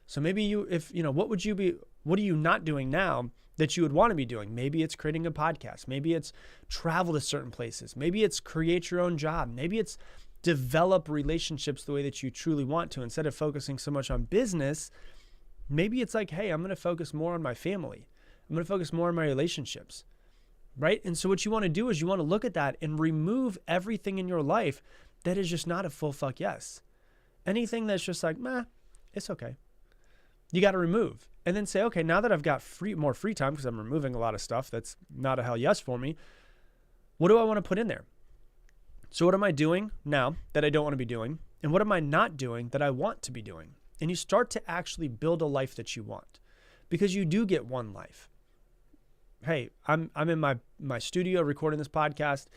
So maybe what are you not doing now that you would want to be doing? Maybe it's creating a podcast. Maybe it's travel to certain places. Maybe it's create your own job. Maybe it's develop relationships the way that you truly want to. Instead of focusing so much on business, maybe it's like, hey, I'm going to focus more on my family. I'm going to focus more on my relationships, right? And so what you want to do is you want to look at that and remove everything in your life that is just not a full fuck yes. Anything that's just like, meh, it's okay. You got to remove and then say, okay, now that I've got more free time, because I'm removing a lot of stuff that's not a hell yes for me, what do I want to put in there? So what am I doing now that I don't want to be doing? And what am I not doing that I want to be doing? And you start to actually build a life that you want, because you do get one life. Hey, I'm in my studio recording this podcast.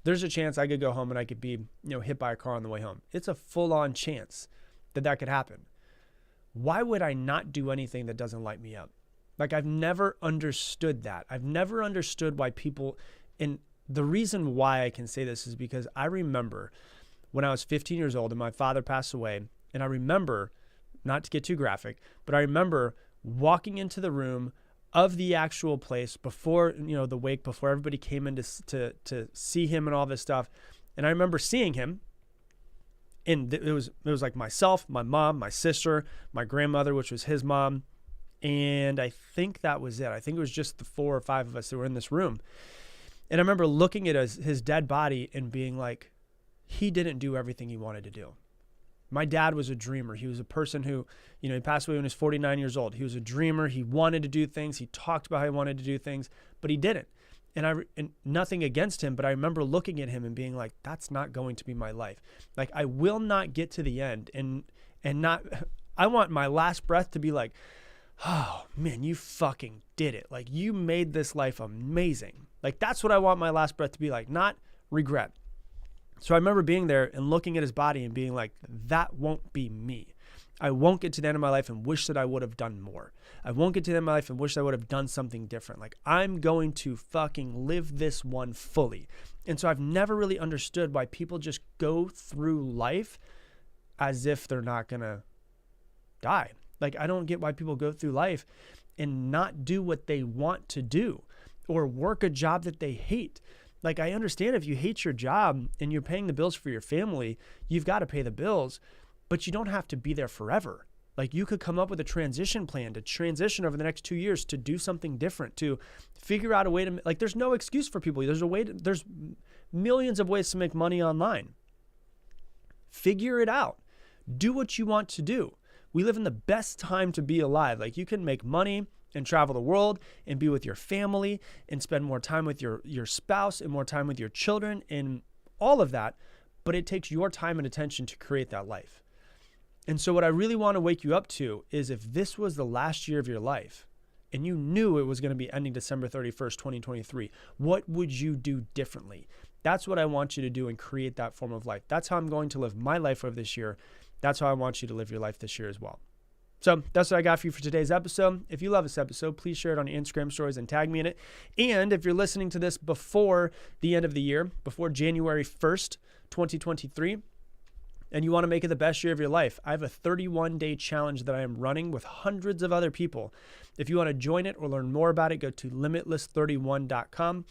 There's a chance I could go home and I could be, hit by a car on the way home. It's a full-on chance that could happen. Why would I not do anything that doesn't light me up? Like, I've never understood that. I've never understood why people, and the reason why I can say this is because I remember when I was 15 years old and my father passed away, and I remember, not to get too graphic, but I remember walking into the room of the actual place before, the wake, before everybody came in to see him and all this stuff. And I remember seeing him, and it was like myself, my mom, my sister, my grandmother, which was his mom. And I think that was it. I think it was just the 4 or 5 of us that were in this room. And I remember looking at his dead body and being like, he didn't do everything he wanted to do. My dad was a dreamer. He was a person who, he passed away when he was 49 years old. He was a dreamer. He wanted to do things. He talked about how he wanted to do things, but he didn't. And nothing against him, but I remember looking at him and being like, that's not going to be my life. Like, I will not get to the end and not, I want my last breath to be like, oh man, you fucking did it. Like, you made this life amazing. Like, that's what I want my last breath to be like, not regret. So I remember being there and looking at his body and being like, that won't be me. I won't get to the end of my life and wish that I would have done more. I won't get to the end of my life and wish I would have done something different. Like, I'm going to fucking live this one fully. And so I've never really understood why people just go through life as if they're not going to die. Like, I don't get why people go through life and not do what they want to do or work a job that they hate. Like, I understand if you hate your job and you're paying the bills for your family, you've got to pay the bills, but you don't have to be there forever. Like, you could come up with a transition plan to transition over the next 2 years to do something different, to figure out a way to, like, there's no excuse for people. There's millions of ways to make money online. Figure it out. Do what you want to do. We live in the best time to be alive. Like, you can make money and travel the world and be with your family and spend more time with your spouse and more time with your children and all of that. But it takes your time and attention to create that life. And so what I really want to wake you up to is, if this was the last year of your life and you knew it was going to be ending December 31st, 2023, what would you do differently? That's what I want you to do and create that form of life. That's how I'm going to live my life over this year. That's how I want you to live your life this year as well. So that's what I got for you for today's episode. If you love this episode, please share it on your Instagram stories and tag me in it. And if you're listening to this before the end of the year, before January 1st, 2023, and you want to make it the best year of your life, I have a 31-day challenge that I am running with hundreds of other people. If you want to join it or learn more about it, go to limitless31.com.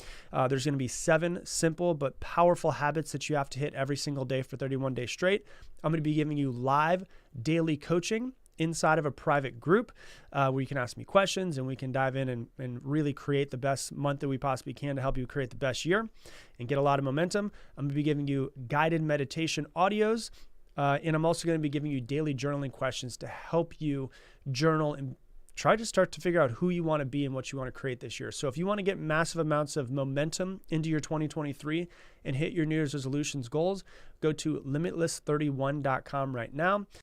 There's going to be 7 simple but powerful habits that you have to hit every single day for 31 days straight. I'm going to be giving you live daily coaching inside of a private group where you can ask me questions and we can dive in and really create the best month that we possibly can to help you create the best year and get a lot of momentum. I'm going to be giving you guided meditation audios. And I'm also going to be giving you daily journaling questions to help you journal and try to start to figure out who you want to be and what you want to create this year. So if you want to get massive amounts of momentum into your 2023 and hit your New Year's resolutions goals, go to limitless31.com right now.